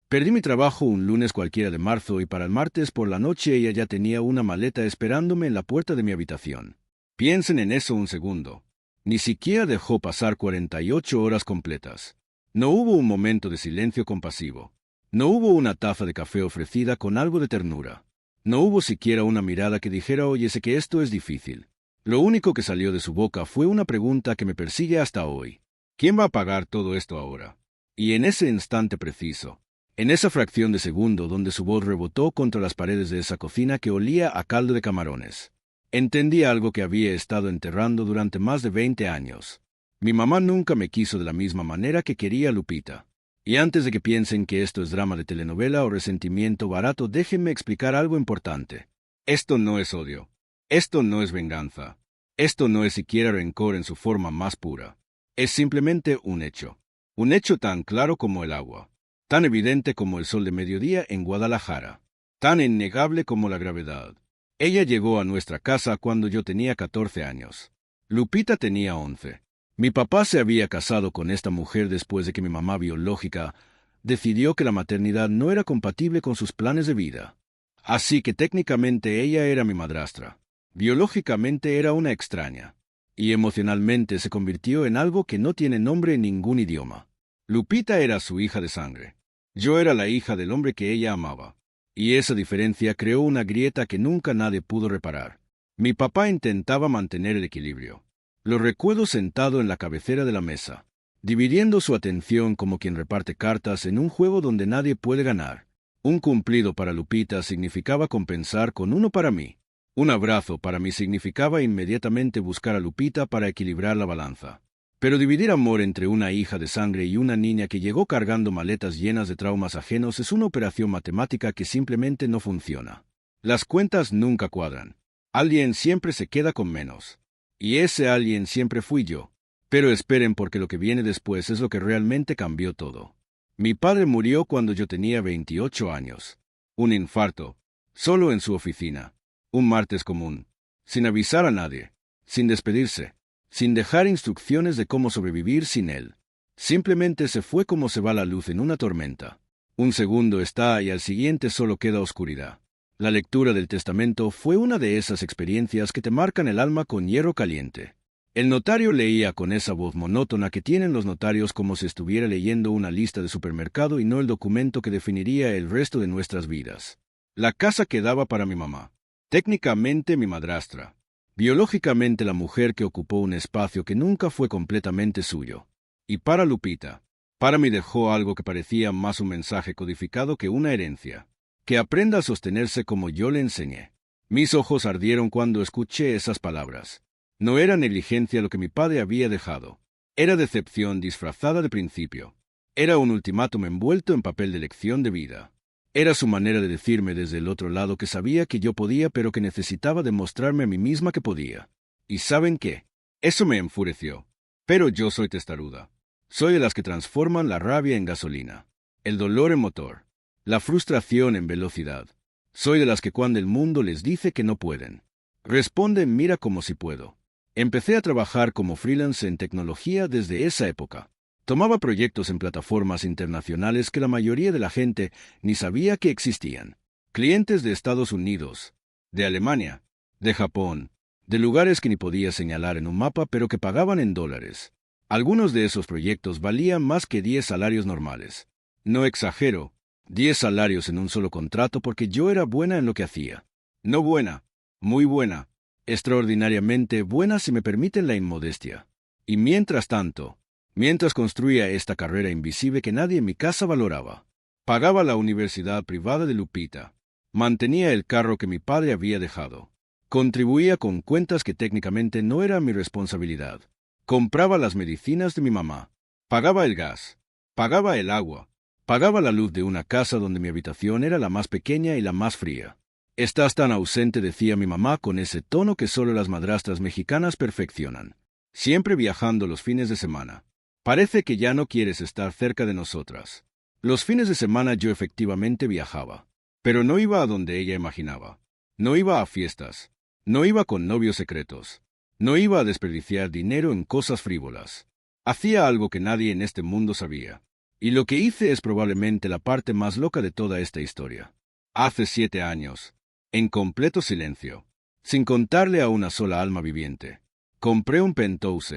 Perdí mi trabajo un lunes cualquiera de marzo y para el martes por la noche ella ya tenía una maleta esperándome en la puerta de mi habitación. Piensen en eso un segundo. Ni siquiera dejó pasar 48 horas completas. No hubo un momento de silencio compasivo. No hubo una taza de café ofrecida con algo de ternura. No hubo siquiera una mirada que dijera, oye, sé que esto es difícil. Lo único que salió de su boca fue una pregunta que me persigue hasta hoy. ¿Quién va a pagar todo esto ahora? Y en ese instante preciso, en esa fracción de segundo donde su voz rebotó contra las paredes de esa cocina que olía a caldo de camarones, entendí algo que había estado enterrando durante más de 20 años. Mi mamá nunca me quiso de la misma manera que quería a Lupita. Y antes de que piensen que esto es drama de telenovela o resentimiento barato, déjenme explicar algo importante. Esto no es odio. Esto no es venganza. Esto no es siquiera rencor en su forma más pura. Es simplemente un hecho. Un hecho tan claro como el agua. Tan evidente como el sol de mediodía en Guadalajara. Tan innegable como la gravedad. Ella llegó a nuestra casa cuando yo tenía 14 años. Lupita tenía 11. Mi papá se había casado con esta mujer después de que mi mamá biológica decidió que la maternidad no era compatible con sus planes de vida. Así que técnicamente ella era mi madrastra. Biológicamente era una extraña. Y emocionalmente se convirtió en algo que no tiene nombre en ningún idioma. Lupita era su hija de sangre. Yo era la hija del hombre que ella amaba. Y esa diferencia creó una grieta que nunca nadie pudo reparar. Mi papá intentaba mantener el equilibrio. Lo recuerdo sentado en la cabecera de la mesa, dividiendo su atención como quien reparte cartas en un juego donde nadie puede ganar. Un cumplido para Lupita significaba compensar con uno para mí. Un abrazo para mí significaba inmediatamente buscar a Lupita para equilibrar la balanza. Pero dividir amor entre una hija de sangre y una niña que llegó cargando maletas llenas de traumas ajenos es una operación matemática que simplemente no funciona. Las cuentas nunca cuadran. Alguien siempre se queda con menos. Y ese alguien siempre fui yo. Pero esperen porque lo que viene después es lo que realmente cambió todo. Mi padre murió cuando yo tenía 28 años. Un infarto. Solo en su oficina. Un martes común. Sin avisar a nadie. Sin despedirse. Sin dejar instrucciones de cómo sobrevivir sin él. Simplemente se fue como se va la luz en una tormenta. Un segundo está y al siguiente solo queda oscuridad. La lectura del testamento fue una de esas experiencias que te marcan el alma con hierro caliente. El notario leía con esa voz monótona que tienen los notarios como si estuviera leyendo una lista de supermercado y no el documento que definiría el resto de nuestras vidas. La casa quedaba para mi mamá. Técnicamente mi madrastra. Biológicamente la mujer que ocupó un espacio que nunca fue completamente suyo. Y para Lupita. Para mí dejó algo que parecía más un mensaje codificado que una herencia. Que aprenda a sostenerse como yo le enseñé. Mis ojos ardieron cuando escuché esas palabras. No era negligencia lo que mi padre había dejado. Era decepción disfrazada de principio. Era un ultimátum envuelto en papel de lección de vida. Era su manera de decirme desde el otro lado que sabía que yo podía pero que necesitaba demostrarme a mí misma que podía. ¿Y saben qué? Eso me enfureció. Pero yo soy testaruda. Soy de las que transforman la rabia en gasolina. El dolor en motor. La frustración en velocidad. Soy de las que cuando el mundo les dice que no pueden, responden mira como si puedo. Empecé a trabajar como freelance en tecnología desde esa época. Tomaba proyectos en plataformas internacionales que la mayoría de la gente ni sabía que existían. Clientes de Estados Unidos, de Alemania, de Japón, de lugares que ni podía señalar en un mapa pero que pagaban en dólares. Algunos de esos proyectos valían más que 10 salarios normales. No exagero. 10 salarios en un solo contrato porque yo era buena en lo que hacía. No buena, muy buena, extraordinariamente buena si me permiten la inmodestia. Y mientras tanto, mientras construía esta carrera invisible que nadie en mi casa valoraba, pagaba la universidad privada de Lupita, mantenía el carro que mi padre había dejado, contribuía con cuentas que técnicamente no eran mi responsabilidad, compraba las medicinas de mi mamá, pagaba el gas, pagaba el agua, pagaba la luz de una casa donde mi habitación era la más pequeña y la más fría. Estás tan ausente, decía mi mamá con ese tono que solo las madrastras mexicanas perfeccionan. Siempre viajando los fines de semana. Parece que ya no quieres estar cerca de nosotras. Los fines de semana yo efectivamente viajaba. Pero no iba a donde ella imaginaba. No iba a fiestas. No iba con novios secretos. No iba a desperdiciar dinero en cosas frívolas. Hacía algo que nadie en este mundo sabía. Y lo que hice es probablemente la parte más loca de toda esta historia. Hace 7 años, en completo silencio, sin contarle a una sola alma viviente, compré un penthouse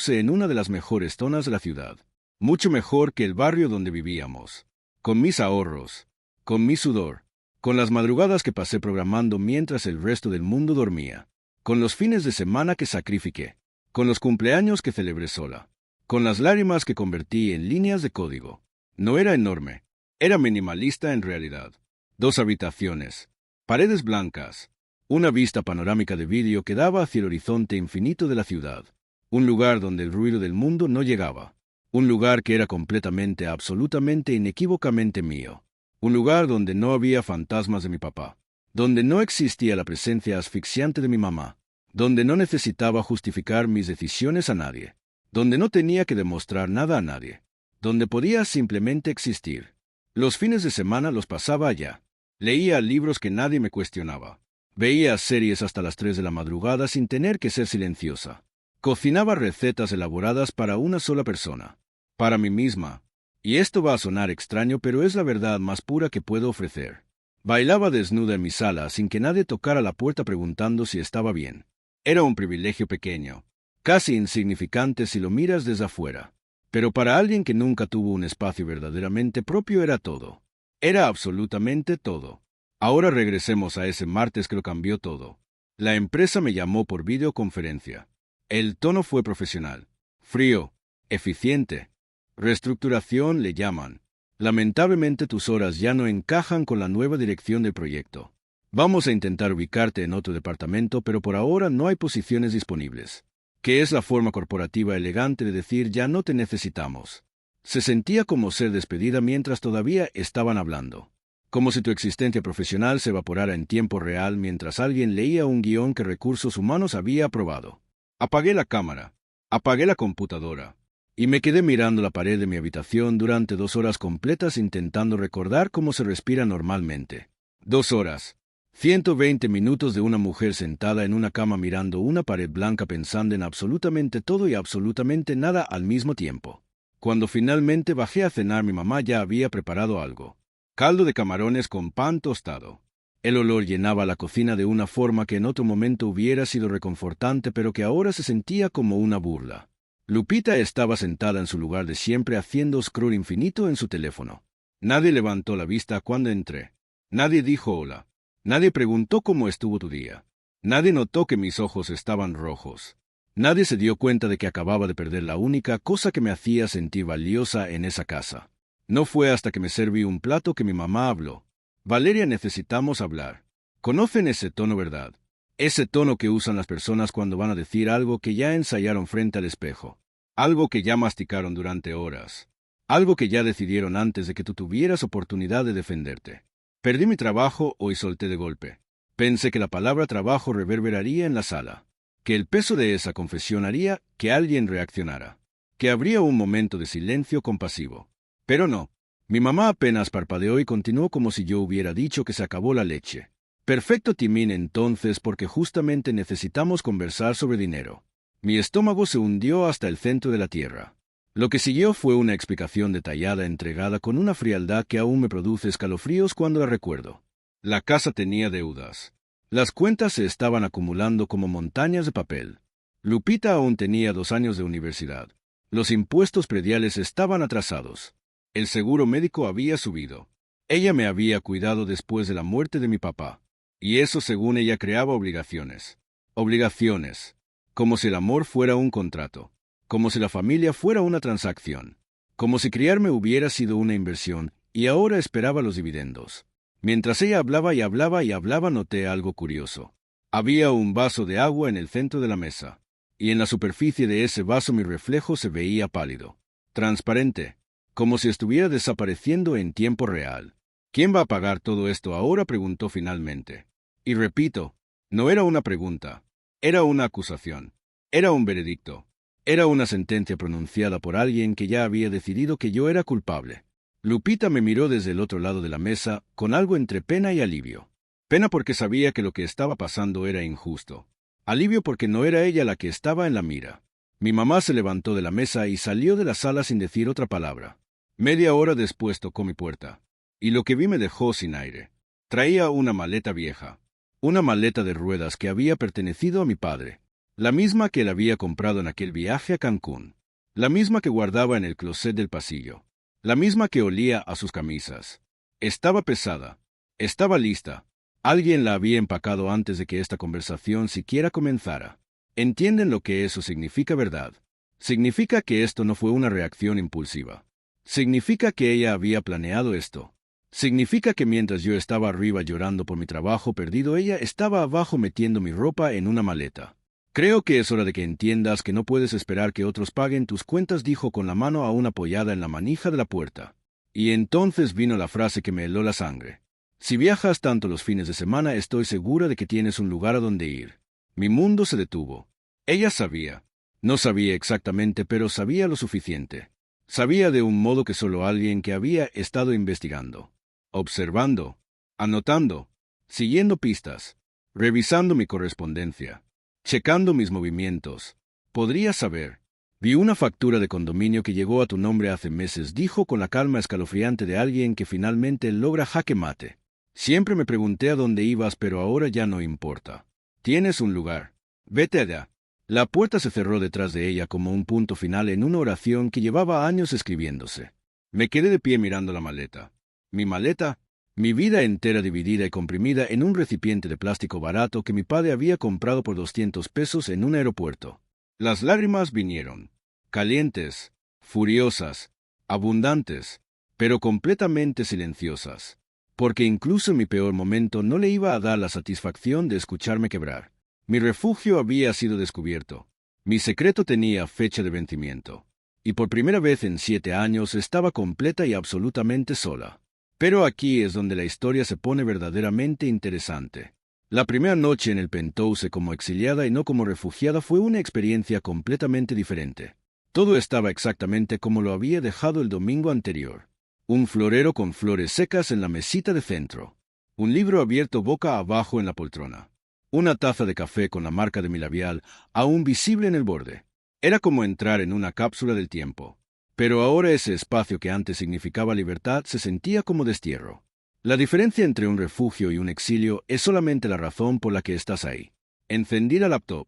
en una de las mejores zonas de la ciudad, mucho mejor que el barrio donde vivíamos, con mis ahorros, con mi sudor, con las madrugadas que pasé programando mientras el resto del mundo dormía, con los fines de semana que sacrifiqué, con los cumpleaños que celebré sola, con las lágrimas que convertí en líneas de código. No era enorme, era minimalista en realidad. 2 habitaciones, paredes blancas, una vista panorámica de vídeo que daba hacia el horizonte infinito de la ciudad, un lugar donde el ruido del mundo no llegaba, un lugar que era completamente, absolutamente, inequívocamente mío, un lugar donde no había fantasmas de mi papá, donde no existía la presencia asfixiante de mi mamá, donde no necesitaba justificar mis decisiones a nadie, donde no tenía que demostrar nada a nadie, donde podía simplemente existir. Los fines de semana los pasaba allá. Leía libros que nadie me cuestionaba. Veía series hasta las 3 de la madrugada sin tener que ser silenciosa. Cocinaba recetas elaboradas para una sola persona, para mí misma. Y esto va a sonar extraño, pero es la verdad más pura que puedo ofrecer. Bailaba desnuda en mi sala sin que nadie tocara la puerta preguntando si estaba bien. Era un privilegio pequeño, casi insignificante si lo miras desde afuera. Pero para alguien que nunca tuvo un espacio verdaderamente propio era todo. Era absolutamente todo. Ahora regresemos a ese martes que lo cambió todo. La empresa me llamó por videoconferencia. El tono fue profesional, frío, eficiente. Reestructuración le llaman. Lamentablemente tus horas ya no encajan con la nueva dirección del proyecto. Vamos a intentar ubicarte en otro departamento, pero por ahora no hay posiciones disponibles. Que es la forma corporativa elegante de decir ya no te necesitamos. Se sentía como ser despedida mientras todavía estaban hablando. Como si tu existencia profesional se evaporara en tiempo real mientras alguien leía un guión que Recursos Humanos había aprobado. Apagué la cámara, apagué la computadora, y me quedé mirando la pared de mi habitación durante 2 horas completas intentando recordar cómo se respira normalmente. 2 horas. 120 minutos de una mujer sentada en una cama mirando una pared blanca pensando en absolutamente todo y absolutamente nada al mismo tiempo. Cuando finalmente bajé a cenar, mi mamá ya había preparado algo. Caldo de camarones con pan tostado. El olor llenaba la cocina de una forma que en otro momento hubiera sido reconfortante, pero que ahora se sentía como una burla. Lupita estaba sentada en su lugar de siempre haciendo scroll infinito en su teléfono. Nadie levantó la vista cuando entré. Nadie dijo hola. Nadie preguntó cómo estuvo tu día. Nadie notó que mis ojos estaban rojos. Nadie se dio cuenta de que acababa de perder la única cosa que me hacía sentir valiosa en esa casa. No fue hasta que me serví un plato que mi mamá habló. Valeria, necesitamos hablar. ¿Conocen ese tono, verdad? Ese tono que usan las personas cuando van a decir algo que ya ensayaron frente al espejo. Algo que ya masticaron durante horas. Algo que ya decidieron antes de que tú tuvieras oportunidad de defenderte. Perdí mi trabajo hoy, solté de golpe. Pensé que la palabra trabajo reverberaría en la sala, que el peso de esa confesión haría que alguien reaccionara, que habría un momento de silencio compasivo. Pero no. Mi mamá apenas parpadeó y continuó como si yo hubiera dicho que se acabó la leche. Perfecto timing entonces, porque justamente necesitamos conversar sobre dinero. Mi estómago se hundió hasta el centro de la tierra. Lo que siguió fue una explicación detallada entregada con una frialdad que aún me produce escalofríos cuando la recuerdo. La casa tenía deudas. Las cuentas se estaban acumulando como montañas de papel. Lupita aún tenía 2 años de universidad. Los impuestos prediales estaban atrasados. El seguro médico había subido. Ella me había cuidado después de la muerte de mi papá. Y eso, según ella, creaba obligaciones. Obligaciones. Como si el amor fuera un contrato. Como si la familia fuera una transacción. Como si criarme hubiera sido una inversión, y ahora esperaba los dividendos. Mientras ella hablaba y hablaba y hablaba, noté algo curioso. Había un vaso de agua en el centro de la mesa, y en la superficie de ese vaso mi reflejo se veía pálido, transparente, como si estuviera desapareciendo en tiempo real. ¿Quién va a pagar todo esto ahora?, preguntó finalmente. Y repito, no era una pregunta, era una acusación, era un veredicto, era una sentencia pronunciada por alguien que ya había decidido que yo era culpable. Lupita me miró desde el otro lado de la mesa, con algo entre pena y alivio. Pena porque sabía que lo que estaba pasando era injusto. Alivio porque no era ella la que estaba en la mira. Mi mamá se levantó de la mesa y salió de la sala sin decir otra palabra. Media hora después tocó mi puerta, y lo que vi me dejó sin aire. Traía una maleta vieja, una maleta de ruedas que había pertenecido a mi padre, la misma que él había comprado en aquel viaje a Cancún, la misma que guardaba en el closet del pasillo, la misma que olía a sus camisas. Estaba pesada, estaba lista. Alguien la había empacado antes de que esta conversación siquiera comenzara. ¿Entienden lo que eso significa, verdad? Significa que esto no fue una reacción impulsiva. Significa que ella había planeado esto. Significa que mientras yo estaba arriba llorando por mi trabajo perdido, ella estaba abajo metiendo mi ropa en una maleta. Creo que es hora de que entiendas que no puedes esperar que otros paguen tus cuentas, dijo con la mano aún apoyada en la manija de la puerta. Y entonces vino la frase que me heló la sangre. Si viajas tanto los fines de semana, estoy segura de que tienes un lugar a donde ir. Mi mundo se detuvo. Ella sabía. No sabía exactamente, pero sabía lo suficiente. Sabía de un modo que solo alguien que había estado investigando, observando, anotando, siguiendo pistas, revisando mi correspondencia, checando mis movimientos. Podría saber. Vi una factura de condominio que llegó a tu nombre hace meses, dijo con la calma escalofriante de alguien que finalmente logra jaque mate. Siempre me pregunté a dónde ibas, pero ahora ya no importa. Tienes un lugar. Vete allá. La puerta se cerró detrás de ella como un punto final en una oración que llevaba años escribiéndose. Me quedé de pie mirando la maleta. Mi maleta, mi vida entera dividida y comprimida en un recipiente de plástico barato que mi padre había comprado por 200 pesos en un aeropuerto. Las lágrimas vinieron, calientes, furiosas, abundantes, pero completamente silenciosas, porque incluso en mi peor momento no le iba a dar la satisfacción de escucharme quebrar. Mi refugio había sido descubierto. Mi secreto tenía fecha de vencimiento. Y por primera vez en 7 años estaba completa y absolutamente sola. Pero aquí es donde la historia se pone verdaderamente interesante. La primera noche en el Penthouse como exiliada y no como refugiada fue una experiencia completamente diferente. Todo estaba exactamente como lo había dejado el domingo anterior. Un florero con flores secas en la mesita de centro. Un libro abierto boca abajo en la poltrona. Una taza de café con la marca de mi labial aún visible en el borde. Era como entrar en una cápsula del tiempo. Pero ahora ese espacio que antes significaba libertad se sentía como destierro. La diferencia entre un refugio y un exilio es solamente la razón por la que estás ahí. Encendí la laptop.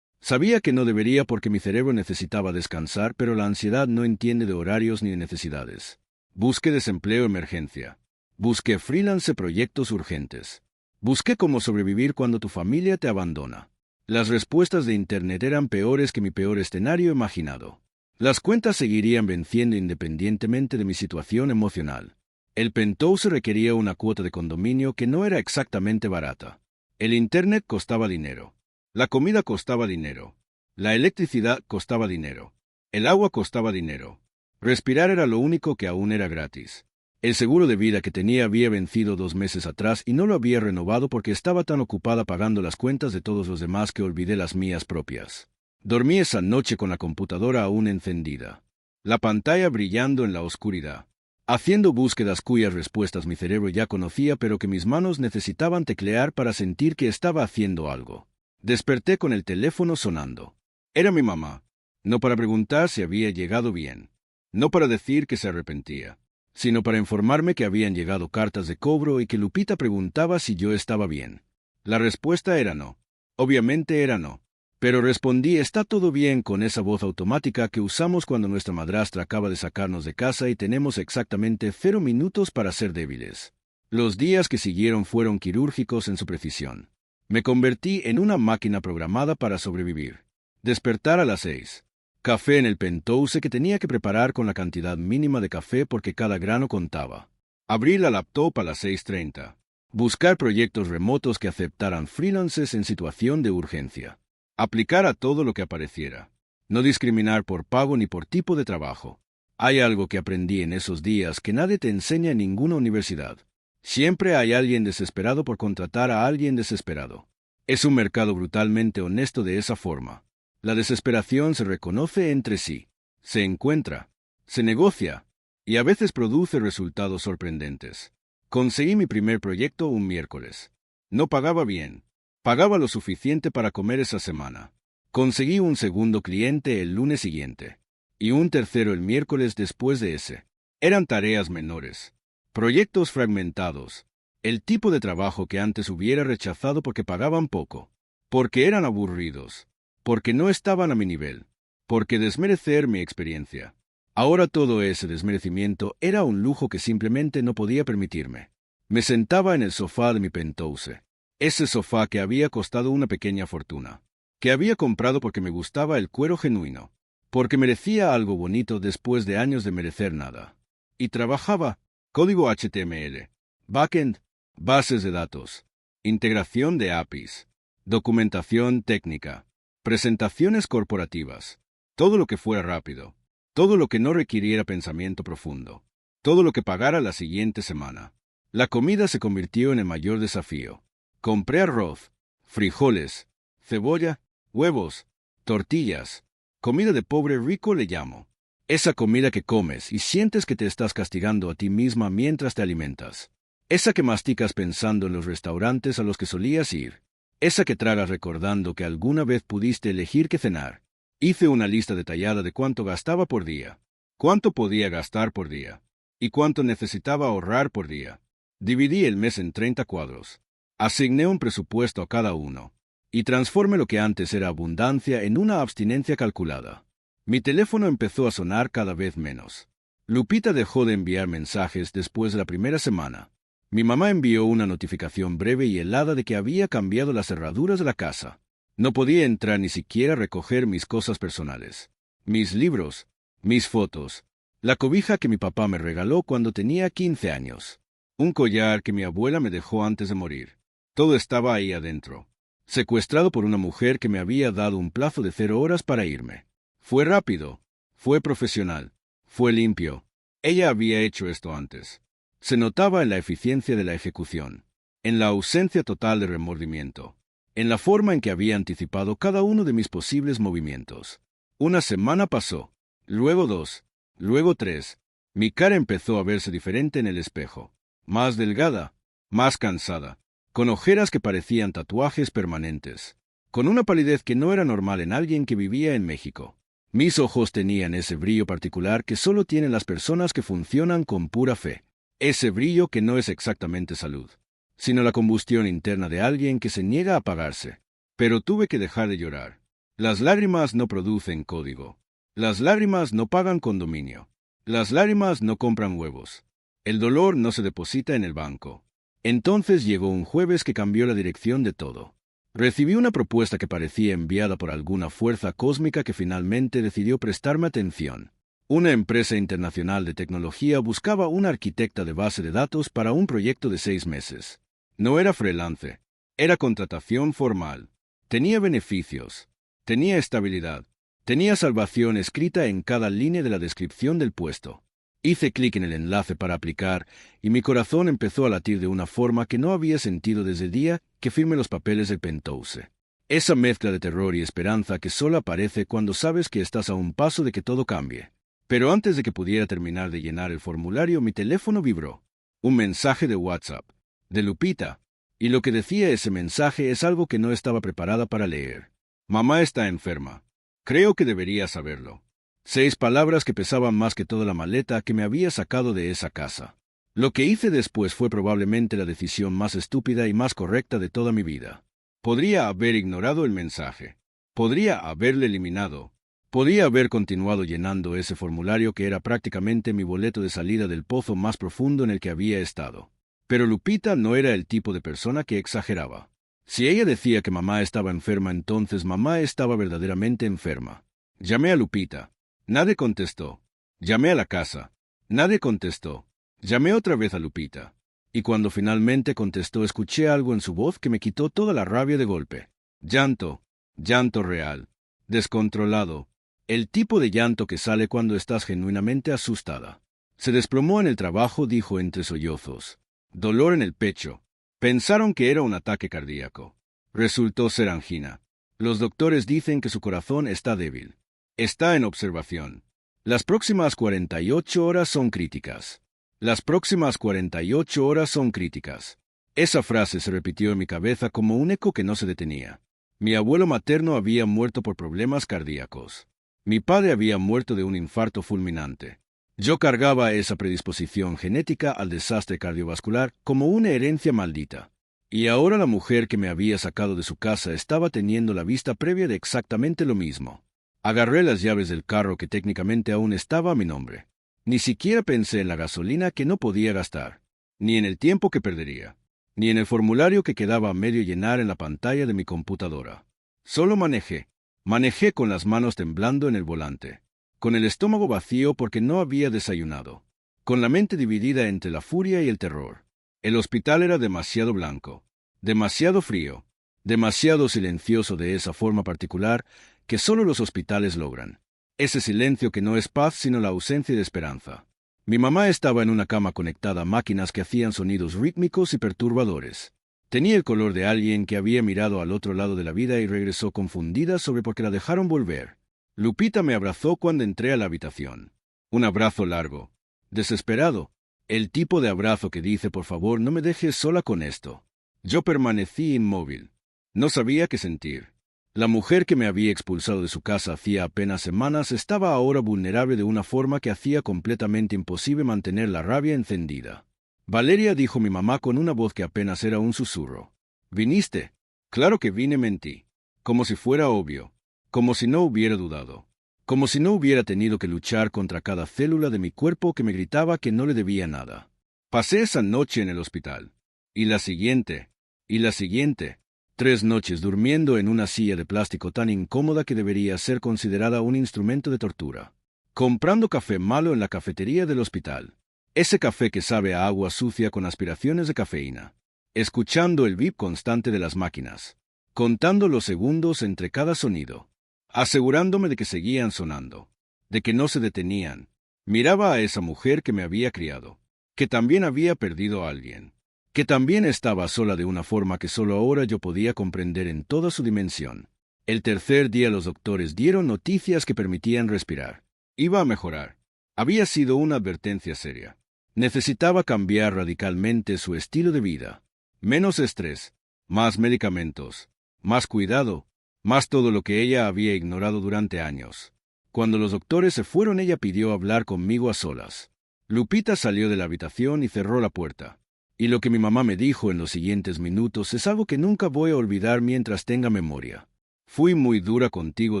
Sabía que no debería porque mi cerebro necesitaba descansar, pero la ansiedad no entiende de horarios ni de necesidades. Busqué desempleo emergencia. Busqué freelance proyectos urgentes. Busqué cómo sobrevivir cuando tu familia te abandona. Las respuestas de Internet eran peores que mi peor escenario imaginado. Las cuentas seguirían venciendo independientemente de mi situación emocional. El Penthouse requería una cuota de condominio que no era exactamente barata. El Internet costaba dinero. La comida costaba dinero. La electricidad costaba dinero. El agua costaba dinero. Respirar era lo único que aún era gratis. El seguro de vida que tenía había vencido 2 meses atrás y no lo había renovado porque estaba tan ocupada pagando las cuentas de todos los demás que olvidé las mías propias. Dormí esa noche con la computadora aún encendida, la pantalla brillando en la oscuridad, haciendo búsquedas cuyas respuestas mi cerebro ya conocía, pero que mis manos necesitaban teclear para sentir que estaba haciendo algo. Desperté con el teléfono sonando. Era mi mamá, no para preguntar si había llegado bien, no para decir que se arrepentía, sino para informarme que habían llegado cartas de cobro y que Lupita preguntaba si yo estaba bien. La respuesta era no. Obviamente era no. Pero respondí, está todo bien, con esa voz automática que usamos cuando nuestra madrastra acaba de sacarnos de casa y tenemos exactamente 0 minutos para ser débiles. Los días que siguieron fueron quirúrgicos en su precisión. Me convertí en una máquina programada para sobrevivir. Despertar a las 6. Café en el Penthouse que tenía que preparar con la cantidad mínima de café porque cada grano contaba. Abrir la laptop a las 6:30. Buscar proyectos remotos que aceptaran freelances en situación de urgencia. Aplicar a todo lo que apareciera. No discriminar por pago ni por tipo de trabajo. Hay algo que aprendí en esos días que nadie te enseña en ninguna universidad. Siempre hay alguien desesperado por contratar a alguien desesperado. Es un mercado brutalmente honesto de esa forma. La desesperación se reconoce entre sí, se encuentra, se negocia, y a veces produce resultados sorprendentes. Conseguí mi primer proyecto un miércoles. No pagaba bien. Pagaba lo suficiente para comer esa semana. Conseguí un segundo cliente el lunes siguiente, y un tercero el miércoles después de ese. Eran tareas menores, proyectos fragmentados, el tipo de trabajo que antes hubiera rechazado porque pagaban poco, porque eran aburridos, porque no estaban a mi nivel, porque desmerecer mi experiencia. Ahora todo ese desmerecimiento era un lujo que simplemente no podía permitirme. Me sentaba en el sofá de mi penthouse, ese sofá que había costado una pequeña fortuna, que había comprado porque me gustaba el cuero genuino, porque merecía algo bonito después de años de merecer nada. Y trabajaba, código HTML, backend, bases de datos, integración de APIs, documentación técnica, presentaciones corporativas, todo lo que fuera rápido, todo lo que no requiriera pensamiento profundo, todo lo que pagara la siguiente semana. La comida se convirtió en el mayor desafío. Compré arroz, frijoles, cebolla, huevos, tortillas, comida de pobre rico le llamo. Esa comida que comes y sientes que te estás castigando a ti misma mientras te alimentas. Esa que masticas pensando en los restaurantes a los que solías ir. Esa que tragas recordando que alguna vez pudiste elegir qué cenar. Hice una lista detallada de cuánto gastaba por día, cuánto podía gastar por día, y cuánto necesitaba ahorrar por día. Dividí el mes en 30 cuadros. Asigné un presupuesto a cada uno, y transformé lo que antes era abundancia en una abstinencia calculada. Mi teléfono empezó a sonar cada vez menos. Lupita dejó de enviar mensajes después de la primera semana. Mi mamá envió una notificación breve y helada de que había cambiado las cerraduras de la casa. No podía entrar ni siquiera a recoger mis cosas personales. Mis libros, mis fotos, la cobija que mi papá me regaló cuando tenía 15 años, un collar que mi abuela me dejó antes de morir. Todo estaba ahí adentro, secuestrado por una mujer que me había dado un plazo de 0 horas para irme. Fue rápido, fue profesional, fue limpio. Ella había hecho esto antes. Se notaba en la eficiencia de la ejecución, en la ausencia total de remordimiento, en la forma en que había anticipado cada uno de mis posibles movimientos. Una semana pasó, luego 2, luego 3. Mi cara empezó a verse diferente en el espejo, más delgada, más cansada, con ojeras que parecían tatuajes permanentes, con una palidez que no era normal en alguien que vivía en México. Mis ojos tenían ese brillo particular que solo tienen las personas que funcionan con pura fe, ese brillo que no es exactamente salud, sino la combustión interna de alguien que se niega a apagarse. Pero tuve que dejar de llorar. Las lágrimas no producen código. Las lágrimas no pagan condominio. Las lágrimas no compran huevos. El dolor no se deposita en el banco. Entonces llegó un jueves que cambió la dirección de todo. Recibí una propuesta que parecía enviada por alguna fuerza cósmica que finalmente decidió prestarme atención. Una empresa internacional de tecnología buscaba una arquitecta de base de datos para un proyecto de 6 meses. No era freelance, era contratación formal. Tenía beneficios, tenía estabilidad, tenía salvación escrita en cada línea de la descripción del puesto. Hice clic en el enlace para aplicar y mi corazón empezó a latir de una forma que no había sentido desde el día que firmé los papeles del penthouse. Esa mezcla de terror y esperanza que solo aparece cuando sabes que estás a un paso de que todo cambie. Pero antes de que pudiera terminar de llenar el formulario, mi teléfono vibró. Un mensaje de WhatsApp, de Lupita, y lo que decía ese mensaje es algo que no estaba preparada para leer. Mamá está enferma. Creo que debería saberlo. 6 palabras que pesaban más que toda la maleta que me había sacado de esa casa. Lo que hice después fue probablemente la decisión más estúpida y más correcta de toda mi vida. Podría haber ignorado el mensaje. Podría haberle eliminado. Podía haber continuado llenando ese formulario que era prácticamente mi boleto de salida del pozo más profundo en el que había estado. Pero Lupita no era el tipo de persona que exageraba. Si ella decía que mamá estaba enferma, entonces mamá estaba verdaderamente enferma. Llamé a Lupita. Nadie contestó. Llamé a la casa. Nadie contestó. Llamé otra vez a Lupita. Y cuando finalmente contestó, escuché algo en su voz que me quitó toda la rabia de golpe. Llanto. Llanto real. Descontrolado. El tipo de llanto que sale cuando estás genuinamente asustada. Se desplomó en el trabajo, dijo entre sollozos. Dolor en el pecho. Pensaron que era un ataque cardíaco. Resultó ser angina. Los doctores dicen que su corazón está débil. Está en observación. Las próximas 48 horas son críticas. Las próximas 48 horas son críticas. Esa frase se repitió en mi cabeza como un eco que no se detenía. Mi abuelo materno había muerto por problemas cardíacos. Mi padre había muerto de un infarto fulminante. Yo cargaba esa predisposición genética al desastre cardiovascular como una herencia maldita. Y ahora la mujer que me había sacado de su casa estaba teniendo la vista previa de exactamente lo mismo. Agarré las llaves del carro que técnicamente aún estaba a mi nombre. Ni siquiera pensé en la gasolina que no podía gastar, ni en el tiempo que perdería, ni en el formulario que quedaba a medio llenar en la pantalla de mi computadora. Solo manejé. Manejé con las manos temblando en el volante, con el estómago vacío porque no había desayunado, con la mente dividida entre la furia y el terror. El hospital era demasiado blanco, demasiado frío, demasiado silencioso de esa forma particular que solo los hospitales logran. Ese silencio que no es paz sino la ausencia de esperanza. Mi mamá estaba en una cama conectada a máquinas que hacían sonidos rítmicos y perturbadores. Tenía el color de alguien que había mirado al otro lado de la vida y regresó confundida sobre por qué la dejaron volver. Lupita me abrazó cuando entré a la habitación. Un abrazo largo, desesperado, el tipo de abrazo que dice por favor no me dejes sola con esto. Yo permanecí inmóvil. No sabía qué sentir. La mujer que me había expulsado de su casa hacía apenas semanas estaba ahora vulnerable de una forma que hacía completamente imposible mantener la rabia encendida. Valeria, dijo mi mamá con una voz que apenas era un susurro. ¿Viniste? Claro que vine, mentí. Como si fuera obvio. Como si no hubiera dudado. Como si no hubiera tenido que luchar contra cada célula de mi cuerpo que me gritaba que no le debía nada. Pasé esa noche en el hospital. Y la siguiente. Y la siguiente. 3 noches durmiendo en una silla de plástico tan incómoda que debería ser considerada un instrumento de tortura. Comprando café malo en la cafetería del hospital. Ese café que sabe a agua sucia con aspiraciones de cafeína. Escuchando el bip constante de las máquinas. Contando los segundos entre cada sonido. Asegurándome de que seguían sonando. De que no se detenían. Miraba a esa mujer que me había criado. Que también había perdido a alguien. Que también estaba sola de una forma que solo ahora yo podía comprender en toda su dimensión. El tercer día los doctores dieron noticias que permitían respirar. Iba a mejorar. Había sido una advertencia seria. Necesitaba cambiar radicalmente su estilo de vida. Menos estrés, más medicamentos, más cuidado, más todo lo que ella había ignorado durante años. Cuando los doctores se fueron, ella pidió hablar conmigo a solas. Lupita salió de la habitación y cerró la puerta. Y lo que mi mamá me dijo en los siguientes minutos es algo que nunca voy a olvidar mientras tenga memoria. Fui muy dura contigo,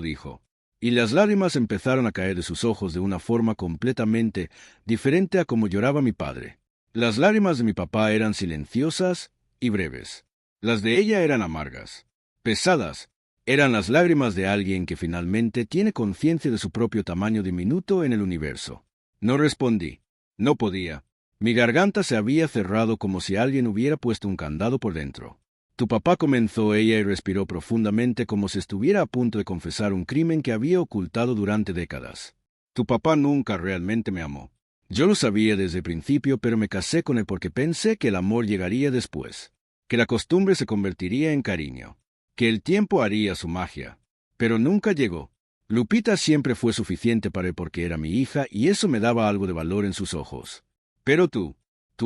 dijo. Y las lágrimas empezaron a caer de sus ojos de una forma completamente diferente a como lloraba mi padre. Las lágrimas de mi papá eran silenciosas y breves. Las de ella eran amargas, pesadas. Eran las lágrimas de alguien que finalmente tiene conciencia de su propio tamaño diminuto en el universo. No respondí. No podía. Mi garganta se había cerrado como si alguien hubiera puesto un candado por dentro. Tu papá, comenzó ella y respiró profundamente como si estuviera a punto de confesar un crimen que había ocultado durante décadas. Tu papá nunca realmente me amó. Yo lo sabía desde el principio, pero me casé con él porque pensé que el amor llegaría después, que la costumbre se convertiría en cariño, que el tiempo haría su magia. Pero nunca llegó. Lupita siempre fue suficiente para él porque era mi hija y eso me daba algo de valor en sus ojos. Pero tú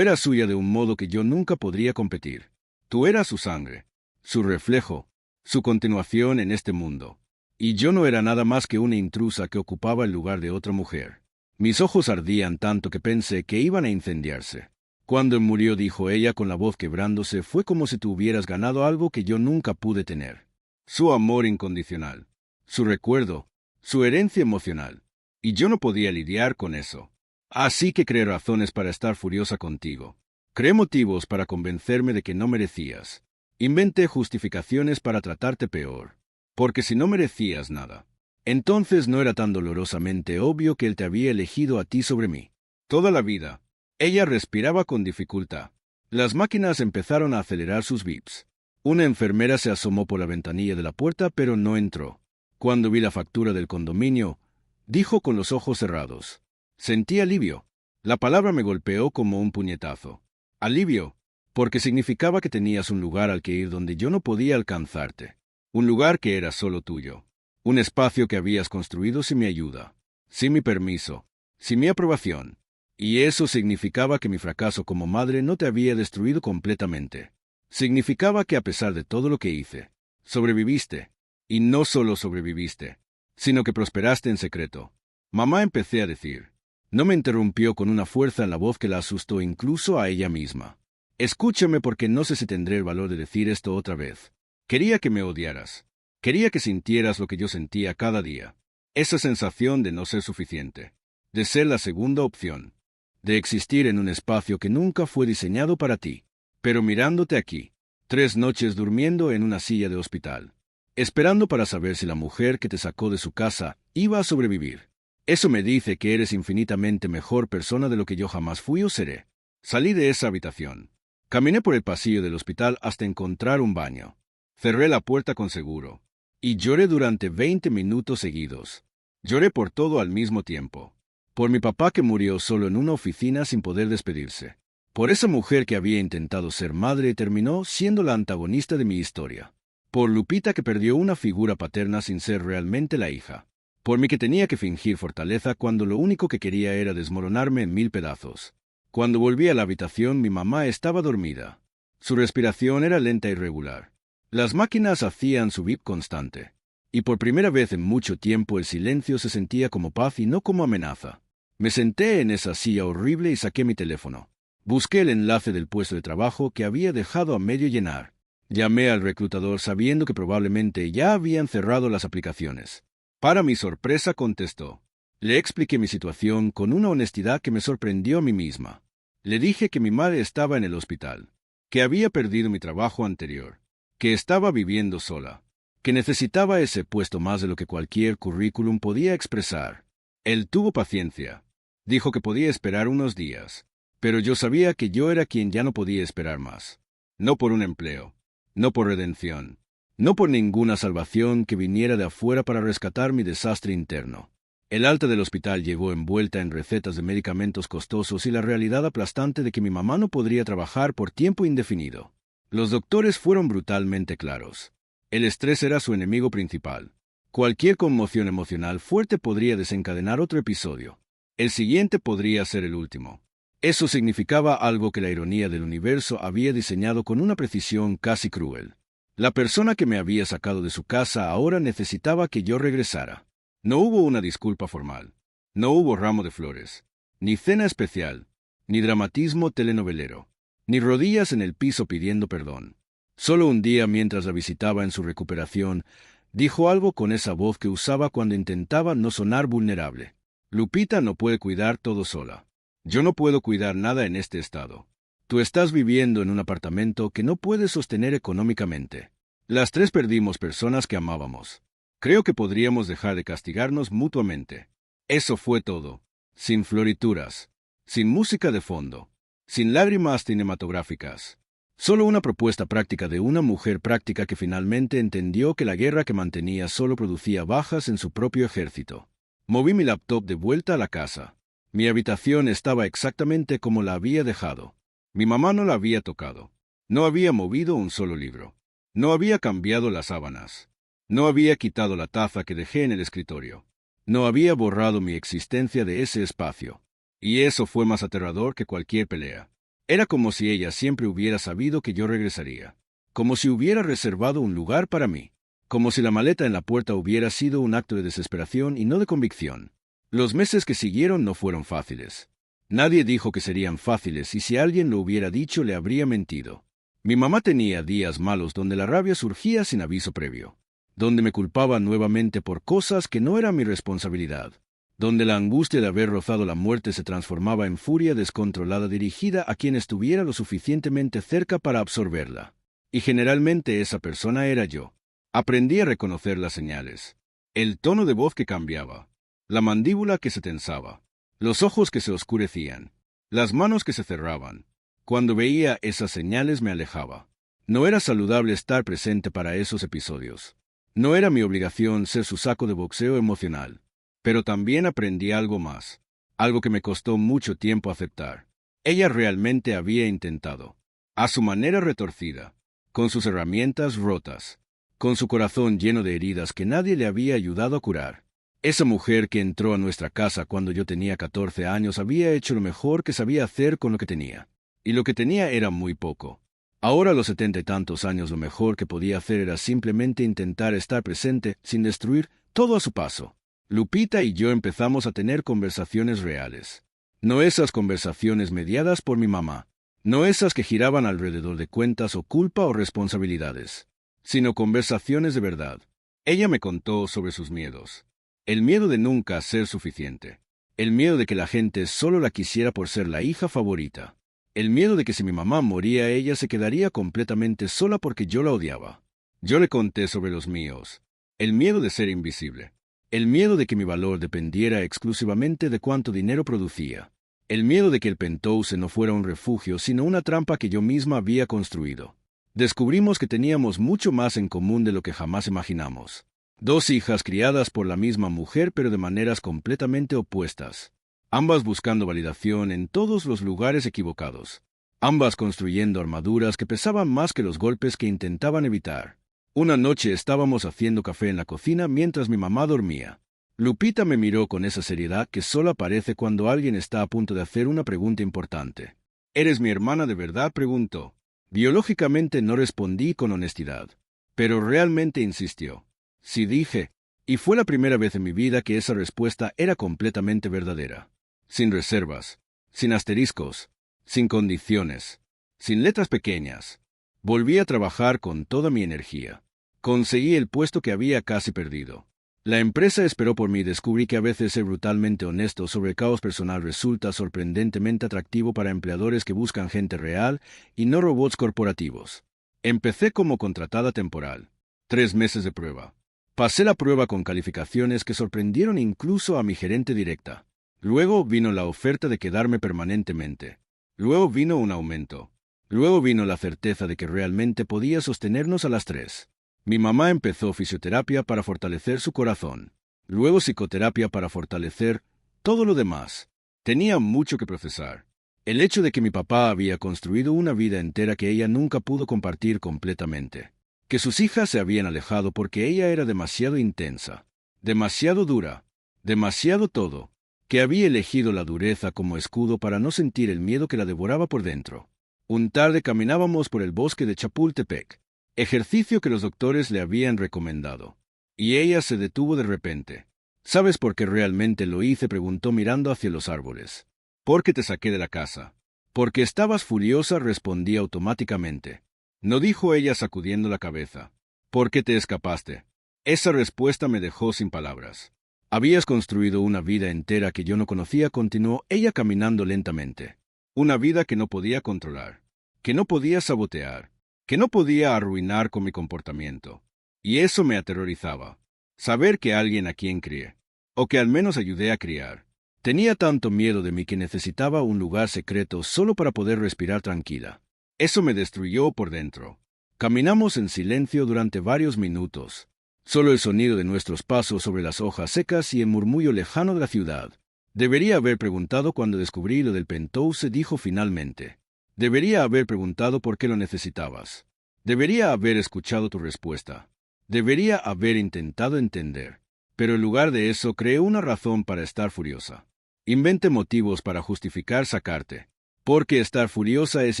eras suya de un modo que yo nunca podría competir. Tú eras su sangre, su reflejo, su continuación en este mundo. Y yo no era nada más que una intrusa que ocupaba el lugar de otra mujer. Mis ojos ardían tanto que pensé que iban a incendiarse. Cuando él murió, dijo ella con la voz quebrándose, fue como si tú hubieras ganado algo que yo nunca pude tener. Su amor incondicional, su recuerdo, su herencia emocional. Y yo no podía lidiar con eso. Así que creé razones para estar furiosa contigo. Creé motivos para convencerme de que no merecías. Inventé justificaciones para tratarte peor. Porque si no merecías nada, entonces no era tan dolorosamente obvio que él te había elegido a ti sobre mí. Toda la vida. Ella respiraba con dificultad. Las máquinas empezaron a acelerar sus bips. Una enfermera se asomó por la ventanilla de la puerta, pero no entró. Cuando vi la factura del condominio, dijo con los ojos cerrados. Sentí alivio. La palabra me golpeó como un puñetazo. Alivio, porque significaba que tenías un lugar al que ir donde yo no podía alcanzarte. Un lugar que era solo tuyo. Un espacio que habías construido sin mi ayuda, sin mi permiso, sin mi aprobación. Y eso significaba que mi fracaso como madre no te había destruido completamente. Significaba que a pesar de todo lo que hice, Sobreviviste. Y no solo sobreviviste, sino que prosperaste en secreto. Mamá, empecé a decir. No me interrumpió con una fuerza en la voz que la asustó incluso a ella misma. Escúchame, porque no sé si tendré el valor de decir esto otra vez. Quería que me odiaras. Quería que sintieras lo que yo sentía cada día. Esa sensación de no ser suficiente. De ser la segunda opción. De existir en un espacio que nunca fue diseñado para ti. Pero mirándote aquí. 3 noches durmiendo en una silla de hospital. Esperando para saber si la mujer que te sacó de su casa iba a sobrevivir. Eso me dice que eres infinitamente mejor persona de lo que yo jamás fui o seré. Salí de esa habitación. Caminé por el pasillo del hospital hasta encontrar un baño. Cerré la puerta con seguro. Y lloré durante 20 minutos seguidos. Lloré por todo al mismo tiempo. Por mi papá, que murió solo en una oficina sin poder despedirse. Por esa mujer que había intentado ser madre y terminó siendo la antagonista de mi historia. Por Lupita, que perdió una figura paterna sin ser realmente la hija. Por mí, que tenía que fingir fortaleza cuando lo único que quería era desmoronarme en 1000 pedazos. Cuando volví a la habitación, mi mamá estaba dormida. Su respiración era lenta y regular. Las máquinas hacían su bip constante. Y por primera vez en mucho tiempo el silencio se sentía como paz y no como amenaza. Me senté en esa silla horrible y saqué mi teléfono. Busqué el enlace del puesto de trabajo que había dejado a medio llenar. Llamé al reclutador sabiendo que probablemente ya habían cerrado las aplicaciones. Para mi sorpresa, contestó. Le expliqué mi situación con una honestidad que me sorprendió a mí misma. Le dije que mi madre estaba en el hospital, que había perdido mi trabajo anterior, que estaba viviendo sola, que necesitaba ese puesto más de lo que cualquier currículum podía expresar. Él tuvo paciencia. Dijo que podía esperar unos días, pero yo sabía que yo era quien ya no podía esperar más. No por un empleo, no por redención, no por ninguna salvación que viniera de afuera para rescatar mi desastre interno. El alta del hospital llegó envuelta en recetas de medicamentos costosos y la realidad aplastante de que mi mamá no podría trabajar por tiempo indefinido. Los doctores fueron brutalmente claros. El estrés era su enemigo principal. Cualquier conmoción emocional fuerte podría desencadenar otro episodio. El siguiente podría ser el último. Eso significaba algo que la ironía del universo había diseñado con una precisión casi cruel. La persona que me había sacado de su casa ahora necesitaba que yo regresara. No hubo una disculpa formal. No hubo ramo de flores, ni cena especial, ni dramatismo telenovelero, ni rodillas en el piso pidiendo perdón. Solo un día, mientras la visitaba en su recuperación, dijo algo con esa voz que usaba cuando intentaba no sonar vulnerable. Lupita no puede cuidar todo sola. Yo no puedo cuidar nada en este estado. Tú estás viviendo en un apartamento que no puedes sostener económicamente. Las 3 perdimos personas que amábamos. Creo que podríamos dejar de castigarnos mutuamente. Eso fue todo. Sin florituras, sin música de fondo, sin lágrimas cinematográficas. Solo una propuesta práctica de una mujer práctica que finalmente entendió que la guerra que mantenía solo producía bajas en su propio ejército. Moví mi laptop de vuelta a la casa. Mi habitación estaba exactamente como la había dejado. Mi mamá no la había tocado. No había movido un solo libro. No había cambiado las sábanas. No había quitado la taza que dejé en el escritorio. No había borrado mi existencia de ese espacio. Y eso fue más aterrador que cualquier pelea. Era como si ella siempre hubiera sabido que yo regresaría. Como si hubiera reservado un lugar para mí. Como si la maleta en la puerta hubiera sido un acto de desesperación y no de convicción. Los meses que siguieron no fueron fáciles. Nadie dijo que serían fáciles, y si alguien lo hubiera dicho le habría mentido. Mi mamá tenía días malos donde la rabia surgía sin aviso previo. Donde me culpaba nuevamente por cosas que no eran mi responsabilidad, donde la angustia de haber rozado la muerte se transformaba en furia descontrolada dirigida a quien estuviera lo suficientemente cerca para absorberla. Y generalmente esa persona era yo. Aprendí a reconocer las señales. El tono de voz que cambiaba, la mandíbula que se tensaba, los ojos que se oscurecían, las manos que se cerraban. Cuando veía esas señales me alejaba. No era saludable estar presente para esos episodios. No era mi obligación ser su saco de boxeo emocional, pero también aprendí algo más, algo que me costó mucho tiempo aceptar. Ella realmente había intentado, a su manera retorcida, con sus herramientas rotas, con su corazón lleno de heridas que nadie le había ayudado a curar. Esa mujer que entró a nuestra casa cuando yo tenía 14 años había hecho lo mejor que sabía hacer con lo que tenía, y lo que tenía era muy poco. Ahora a los 70 y tantos años lo mejor que podía hacer era simplemente intentar estar presente sin destruir todo a su paso. Lupita y yo empezamos a tener conversaciones reales. No esas conversaciones mediadas por mi mamá. No esas que giraban alrededor de cuentas o culpa o responsabilidades. Sino conversaciones de verdad. Ella me contó sobre sus miedos. El miedo de nunca ser suficiente. El miedo de que la gente solo la quisiera por ser la hija favorita. El miedo de que si mi mamá moría ella se quedaría completamente sola porque yo la odiaba. Yo le conté sobre los míos. El miedo de ser invisible. El miedo de que mi valor dependiera exclusivamente de cuánto dinero producía. El miedo de que el penthouse no fuera un refugio sino una trampa que yo misma había construido. Descubrimos que teníamos mucho más en común de lo que jamás imaginamos. 2 hijas criadas por la misma mujer pero de maneras completamente opuestas. Ambas buscando validación en todos los lugares equivocados. Ambas construyendo armaduras que pesaban más que los golpes que intentaban evitar. Una noche estábamos haciendo café en la cocina mientras mi mamá dormía. Lupita me miró con esa seriedad que solo aparece cuando alguien está a punto de hacer una pregunta importante. ¿Eres mi hermana de verdad?, preguntó. Biológicamente no respondí con honestidad, pero realmente insistió. Sí, dije, y fue la primera vez en mi vida que esa respuesta era completamente verdadera. Sin reservas, sin asteriscos, sin condiciones, sin letras pequeñas. Volví a trabajar con toda mi energía. Conseguí el puesto que había casi perdido. La empresa esperó por mí y descubrí que a veces ser brutalmente honesto sobre el caos personal resulta sorprendentemente atractivo para empleadores que buscan gente real y no robots corporativos. Empecé como contratada temporal. 3 meses de prueba. Pasé la prueba con calificaciones que sorprendieron incluso a mi gerente directa. Luego vino la oferta de quedarme permanentemente. Luego vino un aumento. Luego vino la certeza de que realmente podía sostenernos a las 3. Mi mamá empezó fisioterapia para fortalecer su corazón. Luego psicoterapia para fortalecer todo lo demás. Tenía mucho que procesar. El hecho de que mi papá había construido una vida entera que ella nunca pudo compartir completamente. Que sus hijas se habían alejado porque ella era demasiado intensa, demasiado dura, demasiado todo. Que había elegido la dureza como escudo para no sentir el miedo que la devoraba por dentro. Un tarde caminábamos por el bosque de Chapultepec, ejercicio que los doctores le habían recomendado. Y ella se detuvo de repente. ¿Sabes por qué realmente lo hice?, preguntó mirando hacia los árboles. Porque te saqué de la casa. Porque estabas furiosa, respondí automáticamente. No, dijo ella sacudiendo la cabeza. ¿Por qué te escapaste? Esa respuesta me dejó sin palabras. Habías construido una vida entera que yo no conocía, continuó ella caminando lentamente. Una vida que no podía controlar, que no podía sabotear, que no podía arruinar con mi comportamiento. Y eso me aterrorizaba. Saber que alguien a quien crié, o que al menos ayudé a criar, tenía tanto miedo de mí que necesitaba un lugar secreto solo para poder respirar tranquila. Eso me destruyó por dentro. Caminamos en silencio durante varios minutos. Solo el sonido de nuestros pasos sobre las hojas secas y el murmullo lejano de la ciudad. Debería haber preguntado cuando descubrí lo del penthouse, dijo finalmente. Debería haber preguntado por qué lo necesitabas. Debería haber escuchado tu respuesta. Debería haber intentado entender. Pero en lugar de eso creé una razón para estar furiosa. Inventé motivos para justificar sacarte. Porque estar furiosa es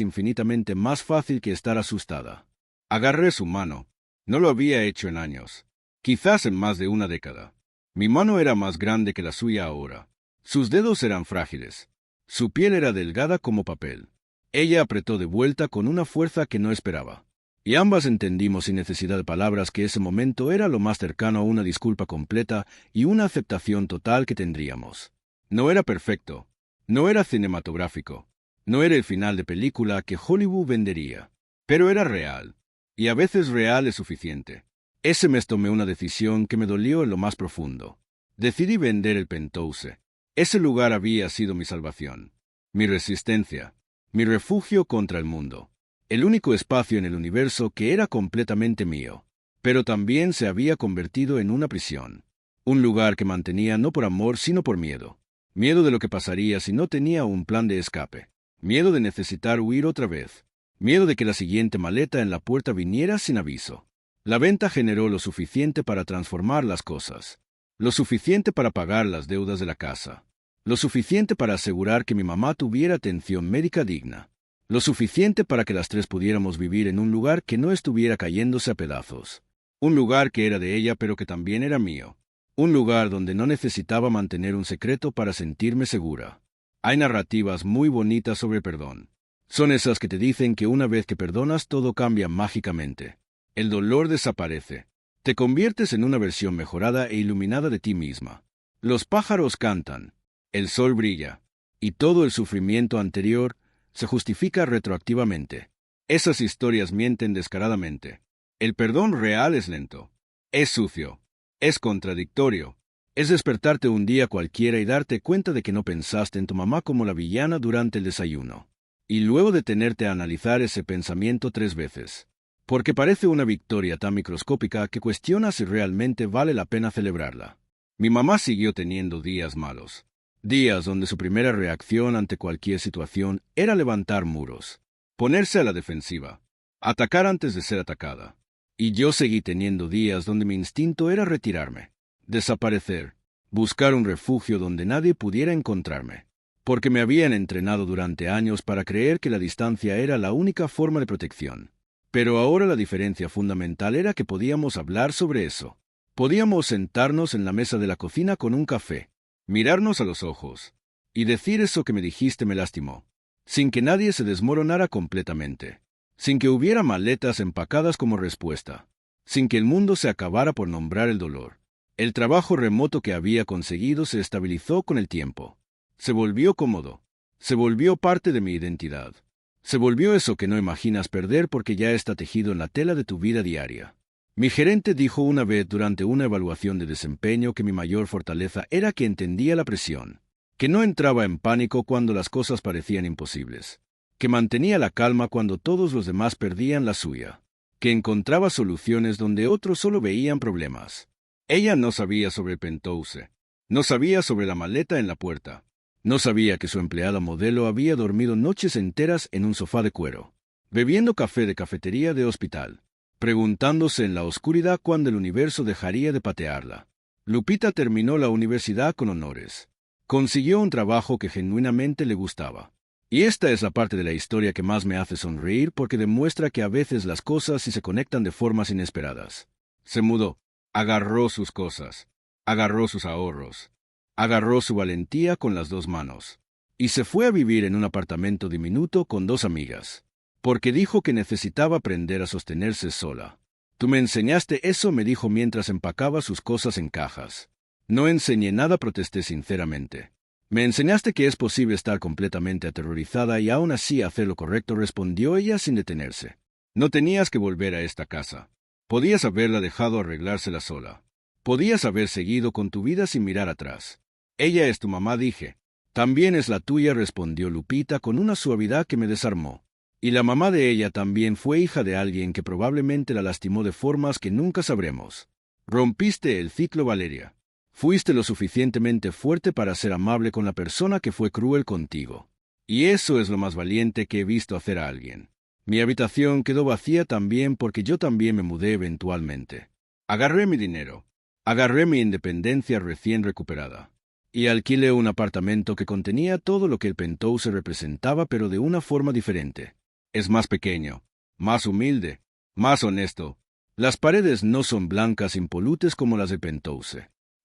infinitamente más fácil que estar asustada. Agarré su mano. No lo había hecho en años. Quizás en más de una década. Mi mano era más grande que la suya ahora. Sus dedos eran frágiles. Su piel era delgada como papel. Ella apretó de vuelta con una fuerza que no esperaba. Y ambas entendimos sin necesidad de palabras que ese momento era lo más cercano a una disculpa completa y una aceptación total que tendríamos. No era perfecto. No era cinematográfico. No era el final de película que Hollywood vendería. Pero era real. Y a veces real es suficiente. Ese mes tomé una decisión que me dolió en lo más profundo. Decidí vender el penthouse. Ese lugar había sido mi salvación, mi resistencia, mi refugio contra el mundo. El único espacio en el universo que era completamente mío. Pero también se había convertido en una prisión. Un lugar que mantenía no por amor sino por miedo. Miedo de lo que pasaría si no tenía un plan de escape. Miedo de necesitar huir otra vez. Miedo de que la siguiente maleta en la puerta viniera sin aviso. La venta generó lo suficiente para transformar las cosas. Lo suficiente para pagar las deudas de la casa. Lo suficiente para asegurar que mi mamá tuviera atención médica digna. Lo suficiente para que las tres pudiéramos vivir en un lugar que no estuviera cayéndose a pedazos. Un lugar que era de ella pero que también era mío. Un lugar donde no necesitaba mantener un secreto para sentirme segura. Hay narrativas muy bonitas sobre perdón. Son esas que te dicen que una vez que perdonas todo cambia mágicamente. El dolor desaparece. Te conviertes en una versión mejorada e iluminada de ti misma. Los pájaros cantan. El sol brilla. Y todo el sufrimiento anterior se justifica retroactivamente. Esas historias mienten descaradamente. El perdón real es lento. Es sucio. Es contradictorio. Es despertarte un día cualquiera y darte cuenta de que no pensaste en tu mamá como la villana durante el desayuno. Y luego detenerte a analizar ese pensamiento 3 veces. Porque parece una victoria tan microscópica que cuestiona si realmente vale la pena celebrarla. Mi mamá siguió teniendo días malos. Días donde su primera reacción ante cualquier situación era levantar muros, ponerse a la defensiva, atacar antes de ser atacada. Y yo seguí teniendo días donde mi instinto era retirarme, desaparecer, buscar un refugio donde nadie pudiera encontrarme, porque me habían entrenado durante años para creer que la distancia era la única forma de protección. Pero ahora la diferencia fundamental era que podíamos hablar sobre eso. Podíamos sentarnos en la mesa de la cocina con un café, mirarnos a los ojos, y decir eso que me dijiste me lastimó, sin que nadie se desmoronara completamente, sin que hubiera maletas empacadas como respuesta, sin que el mundo se acabara por nombrar el dolor. El trabajo remoto que había conseguido se estabilizó con el tiempo. Se volvió cómodo. Se volvió parte de mi identidad. Se volvió eso que no imaginas perder porque ya está tejido en la tela de tu vida diaria. Mi gerente dijo una vez durante una evaluación de desempeño que mi mayor fortaleza era que entendía la presión, que no entraba en pánico cuando las cosas parecían imposibles, que mantenía la calma cuando todos los demás perdían la suya, que encontraba soluciones donde otros solo veían problemas. Ella no sabía sobre el penthouse, no sabía sobre la maleta en la puerta, no sabía que su empleada modelo había dormido noches enteras en un sofá de cuero, bebiendo café de cafetería de hospital, preguntándose en la oscuridad cuándo el universo dejaría de patearla. Lupita terminó la universidad con honores. Consiguió un trabajo que genuinamente le gustaba. Y esta es la parte de la historia que más me hace sonreír porque demuestra que a veces las cosas sí se conectan de formas inesperadas. Se mudó, agarró sus cosas, agarró sus ahorros, agarró su valentía con las 2 manos, y se fue a vivir en un apartamento diminuto con 2 amigas. Porque dijo que necesitaba aprender a sostenerse sola. Tú me enseñaste eso, me dijo mientras empacaba sus cosas en cajas. No enseñé nada, protesté sinceramente. Me enseñaste que es posible estar completamente aterrorizada y aún así hacer lo correcto, respondió ella sin detenerse. No tenías que volver a esta casa. Podías haberla dejado arreglársela sola. Podías haber seguido con tu vida sin mirar atrás. Ella es tu mamá, dije. También es la tuya, respondió Lupita con una suavidad que me desarmó. Y la mamá de ella también fue hija de alguien que probablemente la lastimó de formas que nunca sabremos. Rompiste el ciclo, Valeria. Fuiste lo suficientemente fuerte para ser amable con la persona que fue cruel contigo. Y eso es lo más valiente que he visto hacer a alguien. Mi habitación quedó vacía también porque yo también me mudé eventualmente. Agarré mi dinero. Agarré mi independencia recién recuperada. Y alquilé un apartamento que contenía todo lo que el penthouse representaba, pero de una forma diferente. Es más pequeño, más humilde, más honesto. Las paredes no son blancas impolutes como las de penthouse.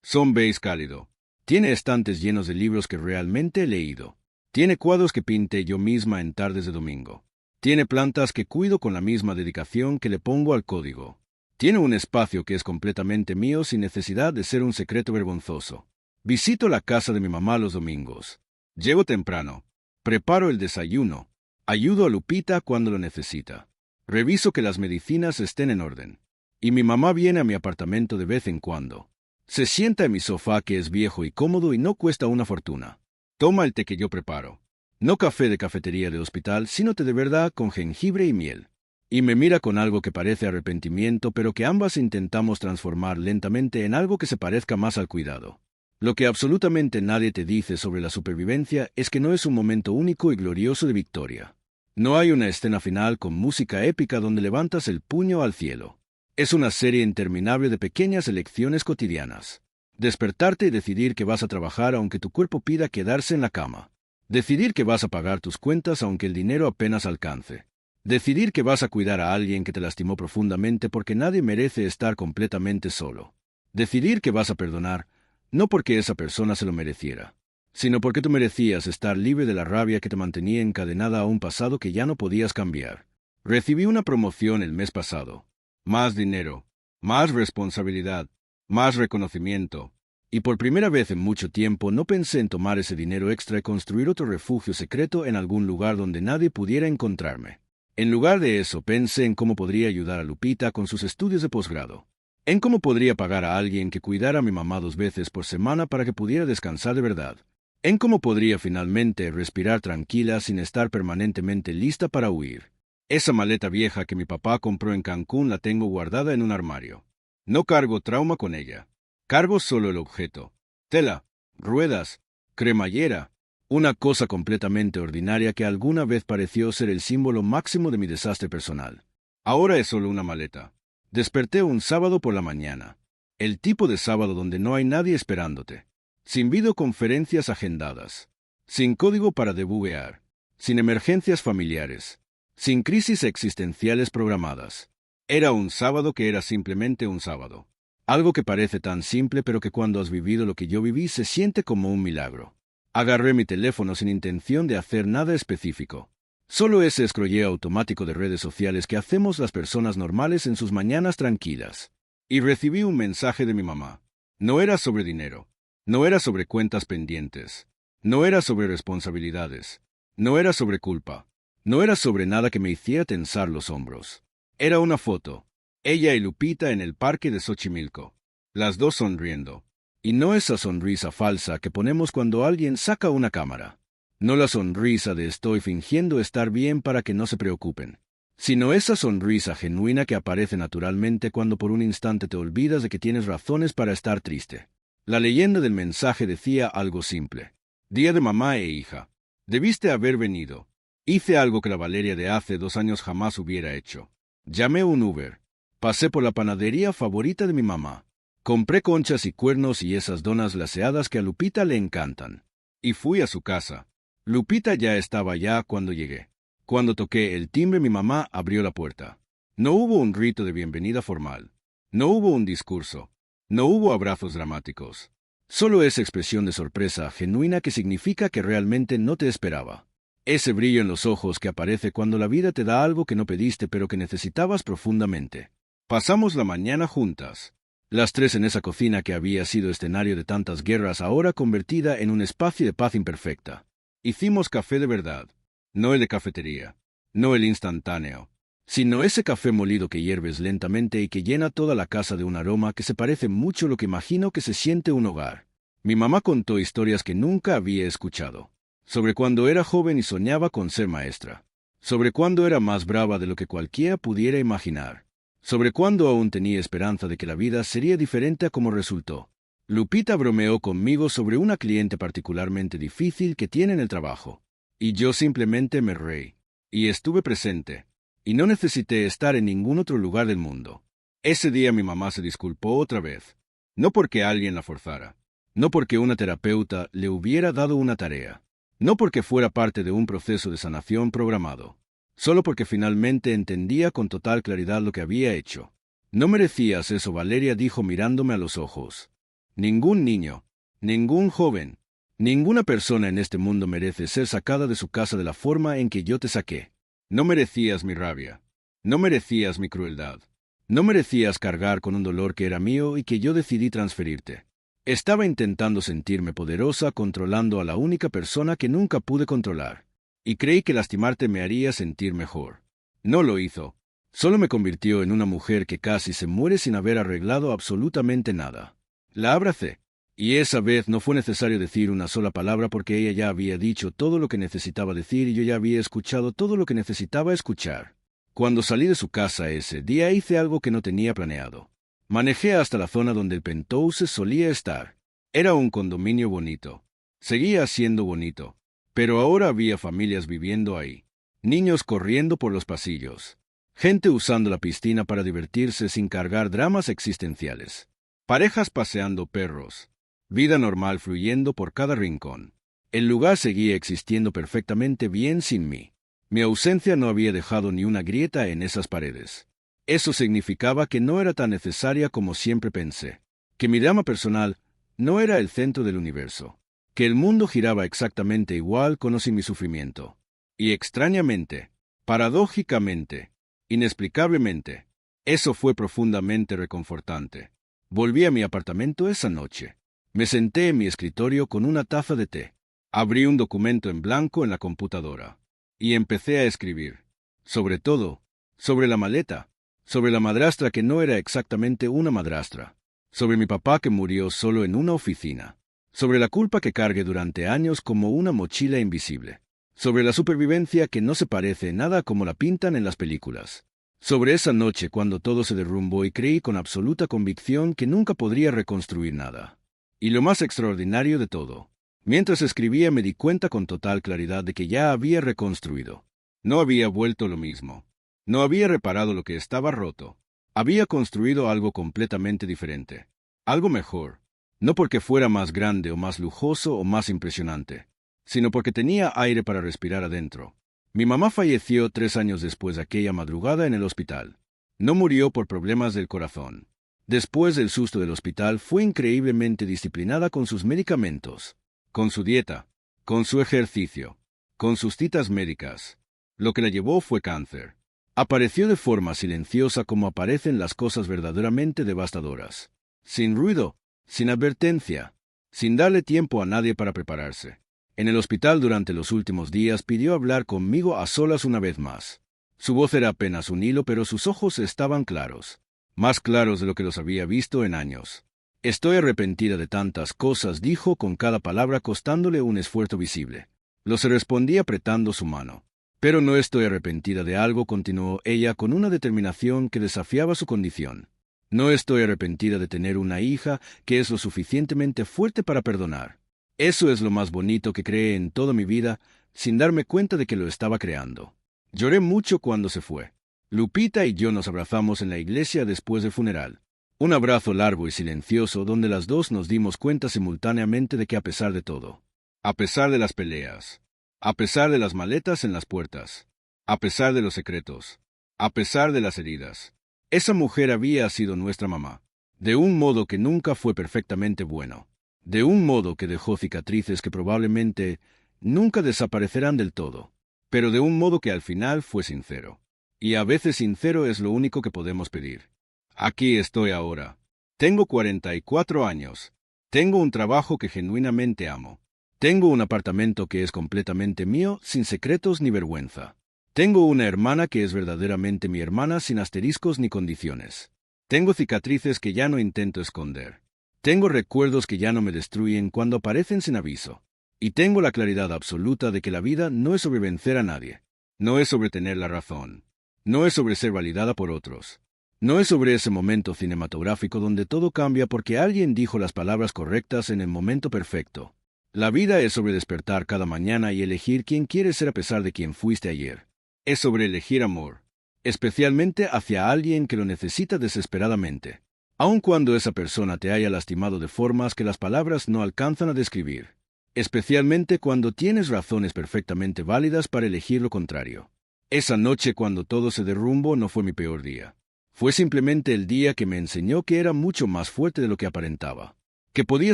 Son beige cálido. Tiene estantes llenos de libros que realmente he leído. Tiene cuadros que pinté yo misma en tardes de domingo. Tiene plantas que cuido con la misma dedicación que le pongo al código. Tiene un espacio que es completamente mío sin necesidad de ser un secreto vergonzoso. Visito la casa de mi mamá los domingos. Llego temprano. Preparo el desayuno. Ayudo a Lupita cuando lo necesita. Reviso que las medicinas estén en orden. Y mi mamá viene a mi apartamento de vez en cuando. Se sienta en mi sofá que es viejo y cómodo y no cuesta una fortuna. Toma el té que yo preparo. No café de cafetería de hospital, sino té de verdad con jengibre y miel. Y me mira con algo que parece arrepentimiento, pero que ambas intentamos transformar lentamente en algo que se parezca más al cuidado. Lo que absolutamente nadie te dice sobre la supervivencia es que no es un momento único y glorioso de victoria. No hay una escena final con música épica donde levantas el puño al cielo. Es una serie interminable de pequeñas elecciones cotidianas. Despertarte y decidir que vas a trabajar aunque tu cuerpo pida quedarse en la cama. Decidir que vas a pagar tus cuentas aunque el dinero apenas alcance. Decidir que vas a cuidar a alguien que te lastimó profundamente porque nadie merece estar completamente solo. Decidir que vas a perdonar, no porque esa persona se lo mereciera, sino porque tú merecías estar libre de la rabia que te mantenía encadenada a un pasado que ya no podías cambiar. Recibí una promoción el mes pasado. Más dinero, más responsabilidad, más reconocimiento. Y por primera vez en mucho tiempo no pensé en tomar ese dinero extra y construir otro refugio secreto en algún lugar donde nadie pudiera encontrarme. En lugar de eso, pensé en cómo podría ayudar a Lupita con sus estudios de posgrado. En cómo podría pagar a alguien que cuidara a mi mamá 2 veces por semana para que pudiera descansar de verdad. En cómo podría finalmente respirar tranquila sin estar permanentemente lista para huir. Esa maleta vieja que mi papá compró en Cancún la tengo guardada en un armario. No cargo trauma con ella. Cargo solo el objeto. Tela, ruedas, cremallera, una cosa completamente ordinaria que alguna vez pareció ser el símbolo máximo de mi desastre personal. Ahora es solo una maleta. Desperté un sábado por la mañana. El tipo de sábado donde no hay nadie esperándote. Sin videoconferencias agendadas. Sin código para debuguear. Sin emergencias familiares. Sin crisis existenciales programadas. Era un sábado que era simplemente un sábado. Algo que parece tan simple pero que cuando has vivido lo que yo viví se siente como un milagro. Agarré mi teléfono sin intención de hacer nada específico. Solo ese scrolleo automático de redes sociales que hacemos las personas normales en sus mañanas tranquilas. Y recibí un mensaje de mi mamá. No era sobre dinero. No era sobre cuentas pendientes. No era sobre responsabilidades. No era sobre culpa. No era sobre nada que me hiciera tensar los hombros. Era una foto. Ella y Lupita en el parque de Xochimilco. Las dos sonriendo. Y no esa sonrisa falsa que ponemos cuando alguien saca una cámara. No la sonrisa de estoy fingiendo estar bien para que no se preocupen. Sino esa sonrisa genuina que aparece naturalmente cuando por un instante te olvidas de que tienes razones para estar triste. La leyenda del mensaje decía algo simple. Día de mamá e hija. Debiste haber venido. Hice algo que la Valeria de hace 2 años jamás hubiera hecho. Llamé un Uber. Pasé por la panadería favorita de mi mamá. Compré conchas y cuernos y esas donas glaseadas que a Lupita le encantan. Y fui a su casa. Lupita ya estaba allá cuando llegué. Cuando toqué el timbre mi mamá abrió la puerta. No hubo un rito de bienvenida formal. No hubo un discurso. No hubo abrazos dramáticos. Solo esa expresión de sorpresa genuina que significa que realmente no te esperaba. Ese brillo en los ojos que aparece cuando la vida te da algo que no pediste pero que necesitabas profundamente. Pasamos la mañana juntas. Las 3 en esa cocina que había sido escenario de tantas guerras ahora convertida en un espacio de paz imperfecta. Hicimos café de verdad. No el de cafetería. No el instantáneo. Sino ese café molido que hierves lentamente y que llena toda la casa de un aroma que se parece mucho a lo que imagino que se siente un hogar. Mi mamá contó historias que nunca había escuchado. Sobre cuando era joven y soñaba con ser maestra. Sobre cuando era más brava de lo que cualquiera pudiera imaginar. Sobre cuándo aún tenía esperanza de que la vida sería diferente a como resultó. Lupita bromeó conmigo sobre una cliente particularmente difícil que tiene en el trabajo. Y yo simplemente me reí. Y estuve presente. Y no necesité estar en ningún otro lugar del mundo. Ese día mi mamá se disculpó otra vez. No porque alguien la forzara. No porque una terapeuta le hubiera dado una tarea. No porque fuera parte de un proceso de sanación programado. Solo porque finalmente entendía con total claridad lo que había hecho. No merecías eso, Valeria dijo mirándome a los ojos. Ningún niño, ningún joven, ninguna persona en este mundo merece ser sacada de su casa de la forma en que yo te saqué. No merecías mi rabia. No merecías mi crueldad. No merecías cargar con un dolor que era mío y que yo decidí transferirte. Estaba intentando sentirme poderosa controlando a la única persona que nunca pude controlar. Y creí que lastimarte me haría sentir mejor. No lo hizo. Solo me convirtió en una mujer que casi se muere sin haber arreglado absolutamente nada. La abracé. Y esa vez no fue necesario decir una sola palabra porque ella ya había dicho todo lo que necesitaba decir y yo ya había escuchado todo lo que necesitaba escuchar. Cuando salí de su casa ese día hice algo que no tenía planeado. Manejé hasta la zona donde el penthouse solía estar. Era un condominio bonito. Seguía siendo bonito. Pero ahora había familias viviendo ahí. Niños corriendo por los pasillos. Gente usando la piscina para divertirse sin cargar dramas existenciales. Parejas paseando perros. Vida normal fluyendo por cada rincón. El lugar seguía existiendo perfectamente bien sin mí. Mi ausencia no había dejado ni una grieta en esas paredes. Eso significaba que no era tan necesaria como siempre pensé, que mi drama personal no era el centro del universo, que el mundo giraba exactamente igual con o sin mi sufrimiento. Y extrañamente, paradójicamente, inexplicablemente, eso fue profundamente reconfortante. Volví a mi apartamento esa noche. Me senté en mi escritorio con una taza de té. Abrí un documento en blanco en la computadora y empecé a escribir. Sobre todo, sobre la maleta, sobre la madrastra que no era exactamente una madrastra, sobre mi papá que murió solo en una oficina, sobre la culpa que cargué durante años como una mochila invisible, sobre la supervivencia que no se parece en nada como la pintan en las películas, sobre esa noche cuando todo se derrumbó y creí con absoluta convicción que nunca podría reconstruir nada. Y lo más extraordinario de todo, mientras escribía me di cuenta con total claridad de que ya había reconstruido. No había vuelto lo mismo. No había reparado lo que estaba roto. Había construido algo completamente diferente. Algo mejor. No porque fuera más grande o más lujoso o más impresionante, sino porque tenía aire para respirar adentro. Mi mamá falleció 3 años después de aquella madrugada en el hospital. No murió por problemas del corazón. Después del susto del hospital fue increíblemente disciplinada con sus medicamentos, con su dieta, con su ejercicio, con sus citas médicas. Lo que la llevó fue cáncer. Apareció de forma silenciosa como aparecen las cosas verdaderamente devastadoras. Sin ruido, sin advertencia, sin darle tiempo a nadie para prepararse. En el hospital durante los últimos días pidió hablar conmigo a solas una vez más. Su voz era apenas un hilo, pero sus ojos estaban claros, más claros de lo que los había visto en años. Estoy arrepentida de tantas cosas, dijo con cada palabra costándole un esfuerzo visible. Lo se respondí apretando su mano. Pero no estoy arrepentida de algo, continuó ella con una determinación que desafiaba su condición. No estoy arrepentida de tener una hija que es lo suficientemente fuerte para perdonar. Eso es lo más bonito que creé en toda mi vida, sin darme cuenta de que lo estaba creando. Lloré mucho cuando se fue. Lupita y yo nos abrazamos en la iglesia después del funeral. Un abrazo largo y silencioso donde las dos nos dimos cuenta simultáneamente de que a pesar de todo, a pesar de las peleas, a pesar de las maletas en las puertas, a pesar de los secretos, a pesar de las heridas, esa mujer había sido nuestra mamá, de un modo que nunca fue perfectamente bueno, de un modo que dejó cicatrices que probablemente nunca desaparecerán del todo, pero de un modo que al final fue sincero. Y a veces sincero es lo único que podemos pedir. Aquí estoy ahora. Tengo 44 años. Tengo un trabajo que genuinamente amo. Tengo un apartamento que es completamente mío, sin secretos ni vergüenza. Tengo una hermana que es verdaderamente mi hermana, sin asteriscos ni condiciones. Tengo cicatrices que ya no intento esconder. Tengo recuerdos que ya no me destruyen cuando aparecen sin aviso. Y tengo la claridad absoluta de que la vida no es sobre vencer a nadie. No es sobre tener la razón. No es sobre ser validada por otros. No es sobre ese momento cinematográfico donde todo cambia porque alguien dijo las palabras correctas en el momento perfecto. La vida es sobre despertar cada mañana y elegir quién quieres ser a pesar de quién fuiste ayer. Es sobre elegir amor, especialmente hacia alguien que lo necesita desesperadamente, aun cuando esa persona te haya lastimado de formas que las palabras no alcanzan a describir, especialmente cuando tienes razones perfectamente válidas para elegir lo contrario. Esa noche cuando todo se derrumbó no fue mi peor día. Fue simplemente el día que me enseñó que era mucho más fuerte de lo que aparentaba, que podía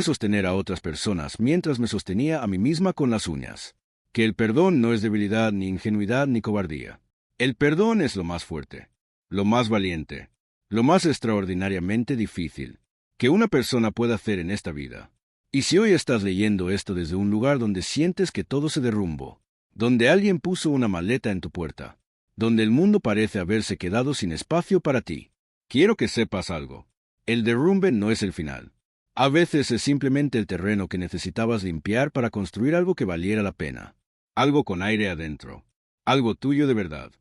sostener a otras personas mientras me sostenía a mí misma con las uñas, que el perdón no es debilidad, ni ingenuidad, ni cobardía. El perdón es lo más fuerte, lo más valiente, lo más extraordinariamente difícil que una persona pueda hacer en esta vida. Y si hoy estás leyendo esto desde un lugar donde sientes que todo se derrumbó, donde alguien puso una maleta en tu puerta, donde el mundo parece haberse quedado sin espacio para ti, quiero que sepas algo. El derrumbe no es el final. A veces es simplemente el terreno que necesitabas limpiar para construir algo que valiera la pena. Algo con aire adentro. Algo tuyo de verdad.